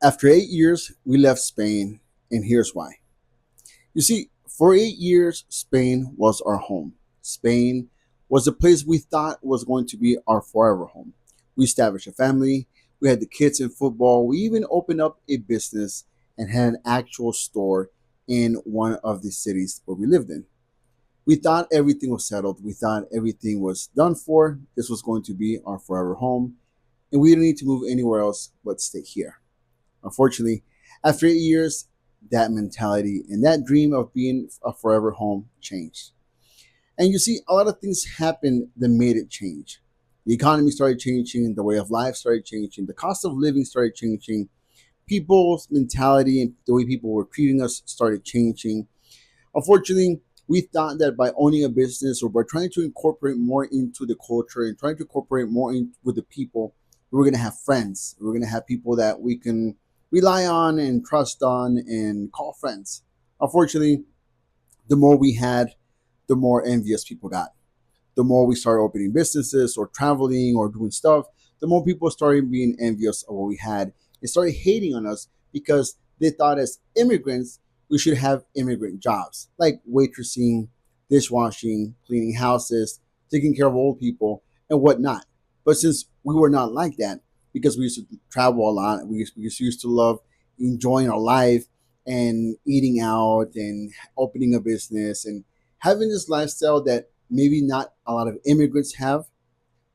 After 8 years, we left Spain, and here's why. You see, for 8 years, Spain was our home. Spain was the place we thought was going to be our forever home. We established a family, we had the kids in football, we even opened up a business and had an actual store in one of the cities where we lived in. We thought everything was settled, we thought everything was done for. This was going to be our forever home, and we didn't need to move anywhere else but stay here. Unfortunately, after 8 years, that mentality and that dream of being a forever home changed. And you see, a lot of things happened that made it change. The economy started changing, the way of life started changing, the cost of living started changing, people's mentality and the way people were treating us started changing. Unfortunately, we thought that by owning a business or by trying to incorporate more into the culture and trying to incorporate more in with the people, we were going to have friends. We were going to have people that we can rely on and trust on and call friends. Unfortunately, the more we had, the more envious people got. The more we started opening businesses or traveling or doing stuff, the more people started being envious of what we had and started hating on us because they thought as immigrants we should have immigrant jobs like waitressing, dishwashing, cleaning houses, taking care of old people, and whatnot. But since we were not like that, because we used to travel a lot, we used to love enjoying our life and eating out and opening a business and having this lifestyle that maybe not a lot of immigrants have,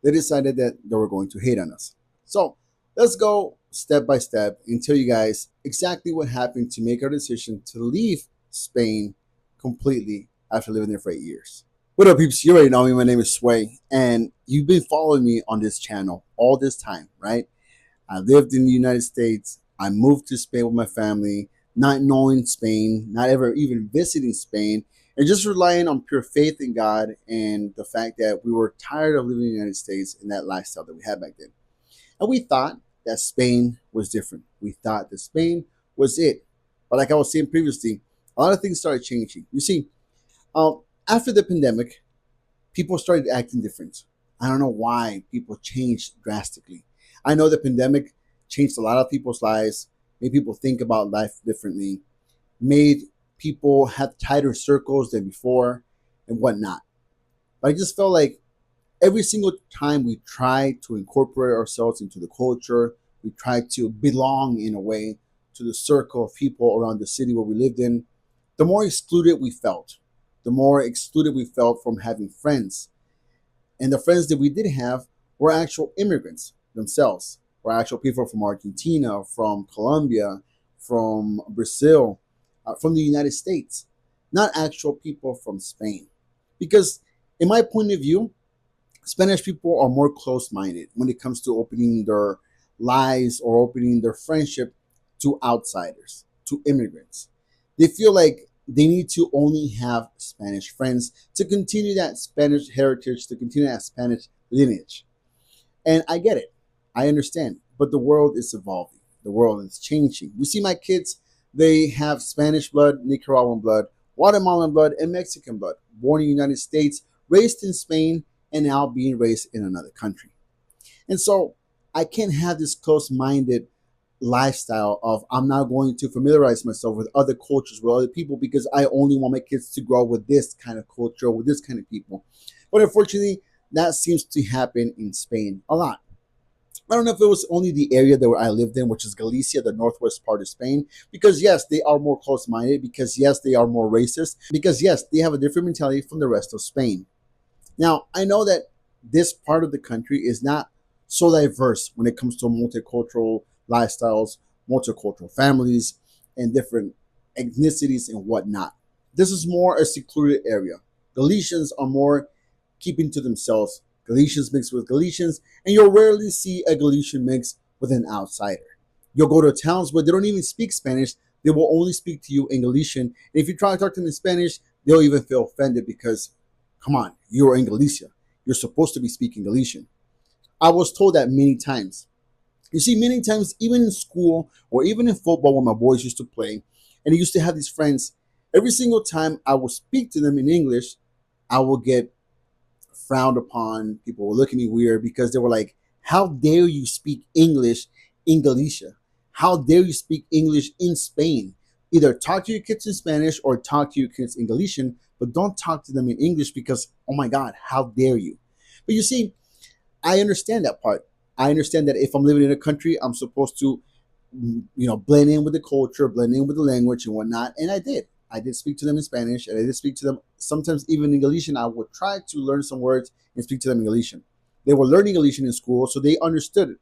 they decided that they were going to hate on us. So let's go step by step and tell you guys exactly what happened to make our decision to leave Spain completely after living there for 8 years. What up, peeps? You already know me. My name is Sway, and you've been following me on this channel all this time, right? I lived in the United States. I moved to Spain with my family, not knowing Spain, not ever even visiting Spain, and just relying on pure faith in God and the fact that we were tired of living in the United States and that lifestyle that we had back then. And we thought that Spain was different. We thought that Spain was it. But like I was saying previously, a lot of things started changing. You see, after the pandemic, people started acting different. I don't know why people changed drastically. I know the pandemic changed a lot of people's lives, made people think about life differently, made people have tighter circles than before and whatnot. But I just felt like every single time we tried to incorporate ourselves into the culture, we tried to belong in a way to the circle of people around the city where we lived in, the more excluded we felt. The more excluded we felt from having friends. And the friends that we did have were actual immigrants themselves, were actual people from Argentina, from Colombia, from Brazil, from the United States, not actual people from Spain. Because, in my point of view, Spanish people are more close minded when it comes to opening their lives or opening their friendship to outsiders, to immigrants. They feel like they need to only have Spanish friends to continue that Spanish heritage, to continue that Spanish lineage. And I get it. I understand. But the world is evolving. The world is changing. You see, my kids, they have Spanish blood, Nicaraguan blood, Guatemalan blood, and Mexican blood. Born in the United States, raised in Spain, and now being raised in another country. And so I can't have this close minded lifestyle of I'm not going to familiarize myself with other cultures, with other people, because I only want my kids to grow up with this kind of culture, with this kind of people. But unfortunately, that seems to happen in Spain a lot. I don't know if it was only the area that I lived in, which is Galicia, the northwest part of Spain, because yes, they are more close minded, because yes, they are more racist, because yes, they have a different mentality from the rest of Spain. Now, I know that this part of the country is not so diverse when it comes to multicultural lifestyles, multicultural families, and different ethnicities and whatnot. This is more a secluded area. Galicians are more keeping to themselves. Galicians mix with Galicians, and you'll rarely see a Galician mix with an outsider. You'll go to towns where they don't even speak Spanish, they will only speak to you in Galician. And if you try to talk to them in Spanish, they'll even feel offended because, come on, you're in Galicia. You're supposed to be speaking Galician. I was told that many times. You see, many times, even in school or even in football, when my boys used to play, and I used to have these friends, every single time I would speak to them in English, I would get frowned upon. People were looking at me weird because they were like, how dare you speak English in Galicia? How dare you speak English in Spain? Either talk to your kids in Spanish or talk to your kids in Galician, but don't talk to them in English because, oh my God, how dare you? But you see, I understand that part. I understand that if I'm living in a country, I'm supposed to, blend in with the culture, blend in with the language and whatnot. And I did. I did speak to them in Spanish, and I did speak to them sometimes even in Galician. I would try to learn some words and speak to them in Galician. They were learning Galician in school, so they understood it.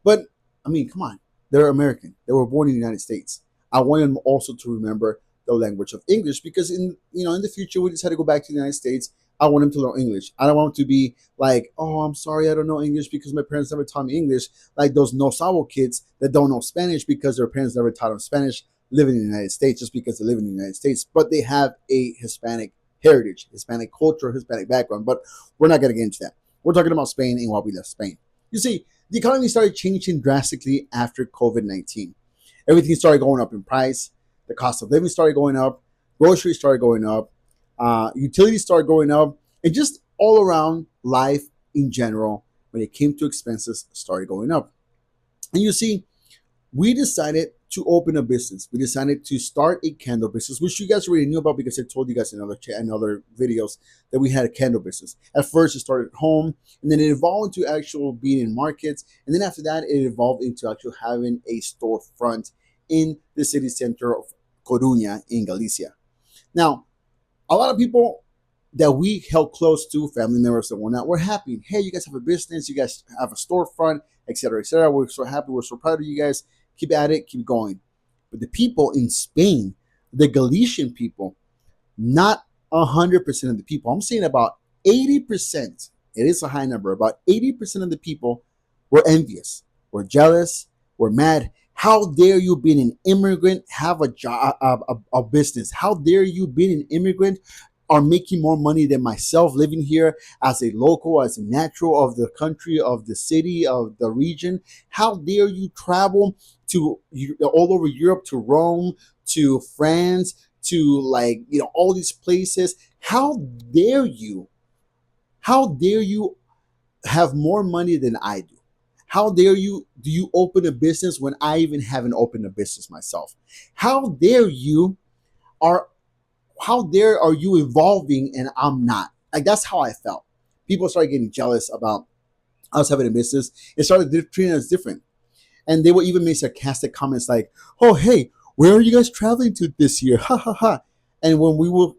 But I mean, come on, they're American. They were born in the United States. I want them also to remember the language of English because in the future we decide to go back to the United States. I want them to learn English. I don't want them to be like, oh, I'm sorry, I don't know English because my parents never taught me English. Like those no sabo kids that don't know Spanish because their parents never taught them Spanish, living in the United States just because they live in the United States, but they have a Hispanic heritage, Hispanic culture, Hispanic background. But we're not going to get into that. We're talking about Spain and why we left Spain. You see, the economy started changing drastically after COVID-19. Everything started going up in price. The cost of living started going up. Groceries started going up. Utilities started going up. And just all around life in general, when it came to expenses, started going up. And you see, we decided to open a business. We decided to start a candle business, which you guys already knew about because I told you guys in other videos that we had a candle business. At first, it started at home, and then it evolved into actual being in markets, and then after that, it evolved into actually having a storefront in the city center of Coruña in Galicia. Now, a lot of people that we held close to, family members and whatnot, were happy. Hey, you guys have a business, you guys have a storefront, etc., etc. We're so happy, we're so proud of you guys. Keep at it, keep going. But the people in Spain, the Galician people, not 100% of the people, I'm saying about 80%, it is a high number, about 80% of the people were envious, were jealous, were mad. How dare you, being an immigrant, have a job, a business? How dare you, being an immigrant, are making more money than myself living here as a local, as a natural of the country, of the city, of the region? How dare you travel to all over Europe, to Rome, to France, to all these places? How dare you? How dare you have more money than I do? How dare you do you open a business when I even haven't opened a business myself? How dare you are how dare are you evolving and I'm not? Like that's how I felt. People started getting jealous about us having a business. It started treating us different. And they would even make sarcastic comments like, "Oh, hey, where are you guys traveling to this year?" Ha ha ha. And when we will,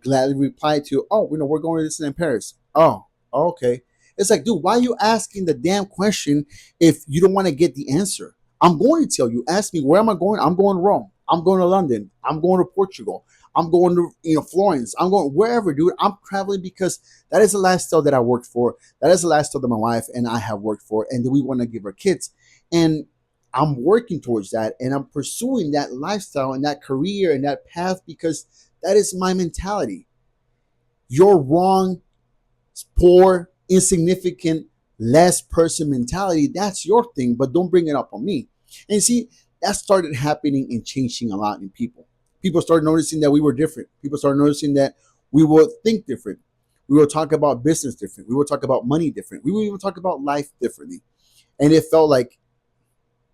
gladly reply to, "Oh, we're going to Disneyland Paris." Oh, okay. It's like, dude, why are you asking the damn question if you don't want to get the answer? I'm going to tell you. Ask me, where am I going? I'm going to Rome. I'm going to London. I'm going to Portugal. I'm going to Florence. I'm going wherever, dude. I'm traveling because that is the lifestyle that I worked for. That is the lifestyle that my wife and I have worked for, and that we want to give our kids. And I'm working towards that, and I'm pursuing that lifestyle and that career and that path because that is my mentality. You're wrong, poor, insignificant, less person mentality. That's your thing, but don't bring it up on me. And see, that started happening and changing a lot in people. People started noticing that we were different. People started noticing that we would think different. We would talk about business different. We would talk about money different. We would even talk about life differently. And it felt like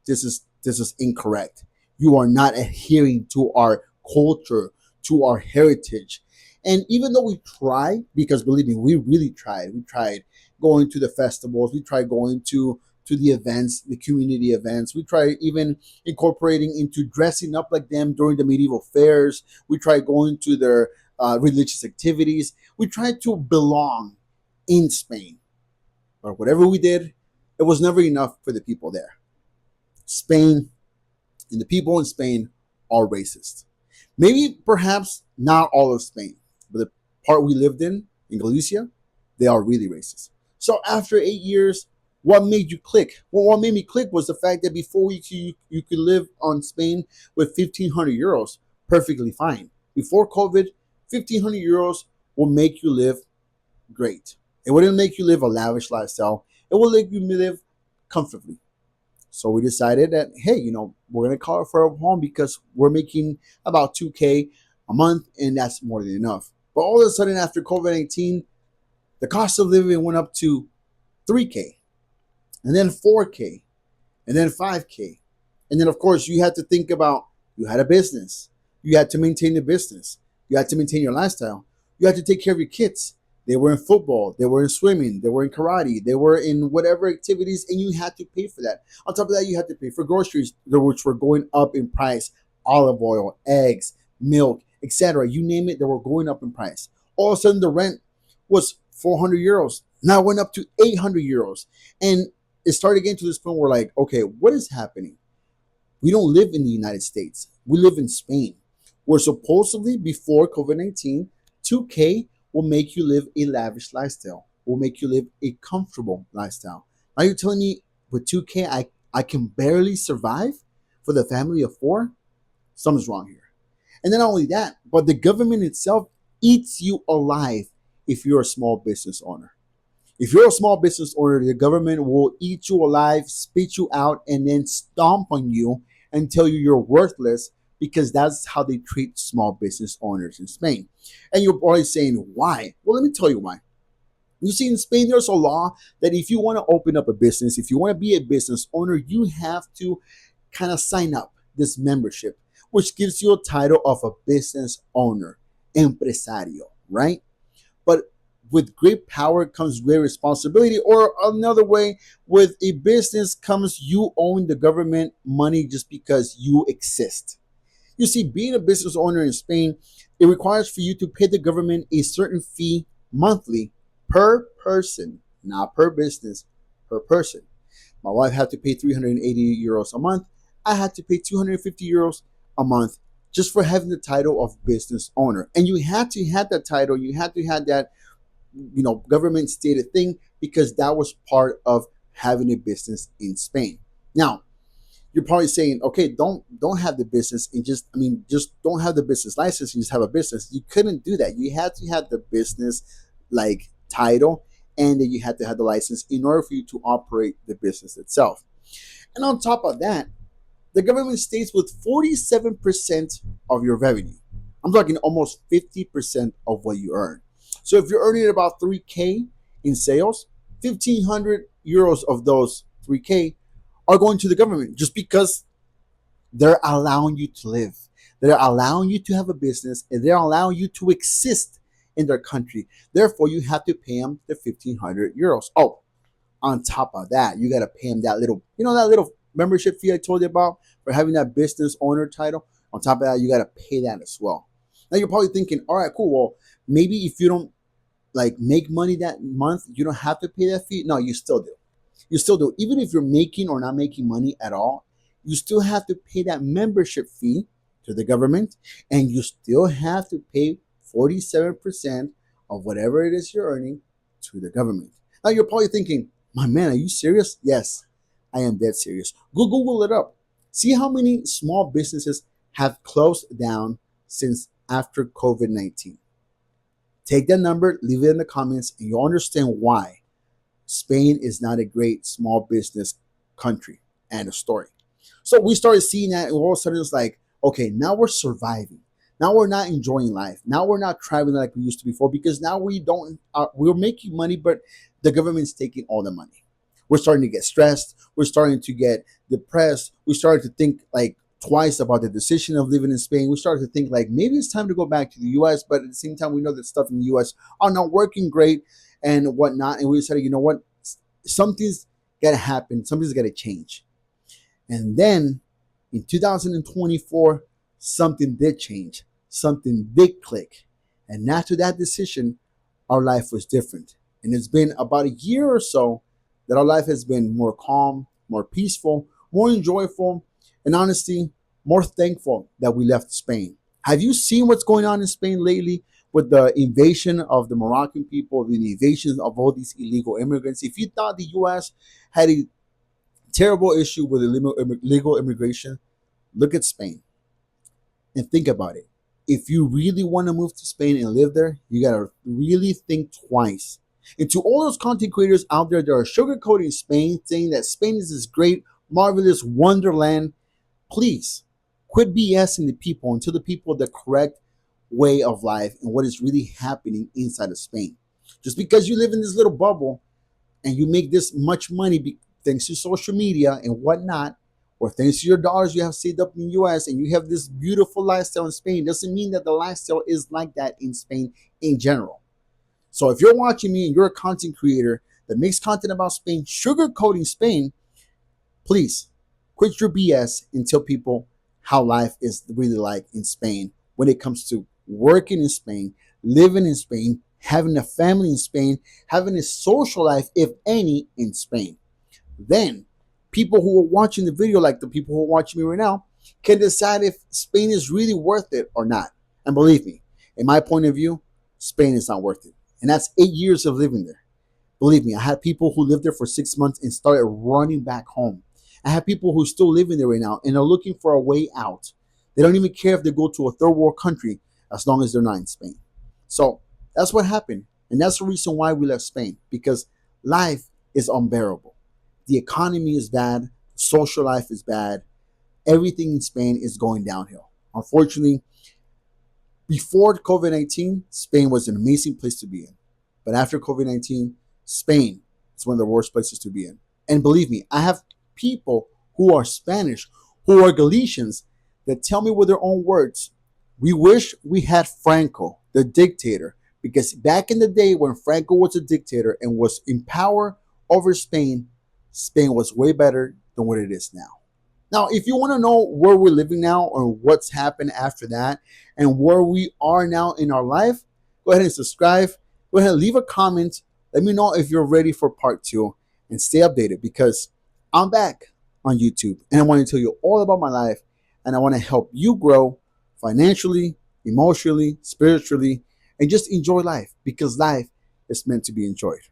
this is incorrect. You are not adhering to our culture, to our heritage. And even though we tried, because believe me, we really tried. We tried going to the festivals. We tried going to the events, the community events. We tried even incorporating into dressing up like them during the medieval fairs. We tried going to their religious activities. We tried to belong in Spain. But whatever we did, it was never enough for the people there. Spain and the people in Spain are racist. Maybe perhaps not all of Spain, but the part we lived in Galicia, they are really racist. So after 8 years, what made you click? Well, what made me click was the fact that before you could live on Spain with 1,500 euros perfectly fine. Before COVID, 1,500 euros will make you live great. It wouldn't make you live a lavish lifestyle. It will make you live comfortably. So we decided that, hey, we're going to call it for a home because we're making about 2K a month, and that's more than enough. But all of a sudden, after COVID-19, the cost of living went up to 3K, and then 4K, and then 5K. And then, of course, you had to think about you had a business. You had to maintain the business. You had to maintain your lifestyle. You had to take care of your kids. They were in football. They were in swimming. They were in karate. They were in whatever activities, and you had to pay for that. On top of that, you had to pay for groceries, which were going up in price. Olive oil, eggs, milk, etc. You name it, they were going up in price. All of a sudden, the rent was 400 euros. Now it went up to 800 euros. And it started getting to this point where, like, okay, what is happening? We don't live in the United States. We live in Spain, where supposedly before COVID 19, 2K will make you live a lavish lifestyle, will make you live a comfortable lifestyle. Now you're telling me with 2K, I can barely survive for the family of four? Something's wrong here. And then not only that, but the government itself eats you alive if you're a small business owner. If you're a small business owner, the government will eat you alive, spit you out, and then stomp on you and tell you you're worthless because that's how they treat small business owners in Spain. And you're probably saying, why? Well, let me tell you why. You see, in Spain, there's a law that if you want to open up a business, if you want to be a business owner, you have to kind of sign up this membership, which gives you a title of a business owner, empresario, right? But with great power comes great responsibility, or another way, with a business comes you own the government money just because you exist. You see, being a business owner in Spain, it requires for you to pay the government a certain fee monthly per person, not per business, per person. My wife had to pay 380 euros a month. I had to pay 250 euros a month just for having the title of business owner. And you had to have that title, you had to have that, government stated thing, because that was part of having a business in Spain. Now, you're probably saying, okay, don't have the business and just don't have the business license and just have a business. You couldn't do that. You had to have the business like title, and then you had to have the license in order for you to operate the business itself. And on top of that, the government stays with 47% of your revenue. I'm talking almost 50% of what you earn. So if you're earning about 3K in sales, 1,500 euros of those 3K are going to the government just because they're allowing you to live. They're allowing you to have a business, and they're allowing you to exist in their country. Therefore, you have to pay them the 1,500 euros. Oh, on top of that, you got to pay them that little membership fee I told you about for having that business owner title. On top of that, you got to pay that as well. Now you're probably thinking, all right, cool. Well, maybe if you don't like make money that month, you don't have to pay that fee. No, you still do. You still do. Even if you're making or not making money at all, you still have to pay that membership fee to the government, and you still have to pay 47% of whatever it is you're earning to the government. Now you're probably thinking, my man, are you serious? Yes, I am dead serious. Google it up. See how many small businesses have closed down since after COVID 19. Take that number, leave it in the comments, and you'll understand why Spain is not a great small business country and a story. So we started seeing that, and all of a sudden it's like, okay, now we're surviving. Now we're not enjoying life. Now we're not traveling like we used to before, because now we're making money, but the government's taking all the money. We're starting to get stressed. We're starting to get depressed. We started to think like twice about the decision of living in Spain. We started to think like maybe it's time to go back to the US, but at the same time, we know that stuff in the US are not working great and whatnot. And we decided, you know what? Something's got to happen. Something's got to change. And then in 2024, something did change. Something did click. And after that decision, our life was different. And it's been about a year or so that our life has been more calm, more peaceful, more enjoyable, and honestly, more thankful that we left Spain. Have you seen what's going on in Spain lately with the invasion of the Moroccan people, the invasion of all these illegal immigrants? If you thought the US had a terrible issue with illegal immigration, look at Spain and think about it. If you really want to move to Spain and live there, you got to really think twice. And to all those content creators out there that are sugarcoating Spain, saying that Spain is this great, marvelous wonderland, please quit BSing the people and tell the people the correct way of life and what is really happening inside of Spain. Just because you live in this little bubble and you make this much money thanks to social media and whatnot, or thanks to your dollars you have saved up in the US and you have this beautiful lifestyle in Spain, doesn't mean that the lifestyle is like that in Spain in general. So if you're watching me and you're a content creator that makes content about Spain, sugarcoating Spain, please quit your BS and tell people how life is really like in Spain when it comes to working in Spain, living in Spain, having a family in Spain, having a social life, if any, in Spain. Then people who are watching the video, like the people who are watching me right now, can decide if Spain is really worth it or not. And believe me, in my point of view, Spain is not worth it. And that's 8 years of living there. Believe me, I had people who lived there for 6 months and started running back home. I have people who are still living there right now and are looking for a way out. They don't even care if they go to a third world country as long as they're not in Spain. So that's what happened. And that's the reason why we left Spain, because life is unbearable. The economy is bad. Social life is bad. Everything in Spain is going downhill. Unfortunately, before COVID-19, Spain was an amazing place to be in. But after COVID-19, Spain is one of the worst places to be in. And believe me, I have people who are Spanish, who are Galicians, that tell me with their own words, we wish we had Franco, the dictator, because back in the day when Franco was a dictator and was in power over Spain, Spain was way better than what it is now. Now, if you want to know where we're living now or what's happened after that and where we are now in our life, go ahead and subscribe. Go ahead and leave a comment. Let me know if you're ready for part 2 and stay updated, because I'm back on YouTube and I want to tell you all about my life and I want to help you grow financially, emotionally, spiritually, and just enjoy life, because life is meant to be enjoyed.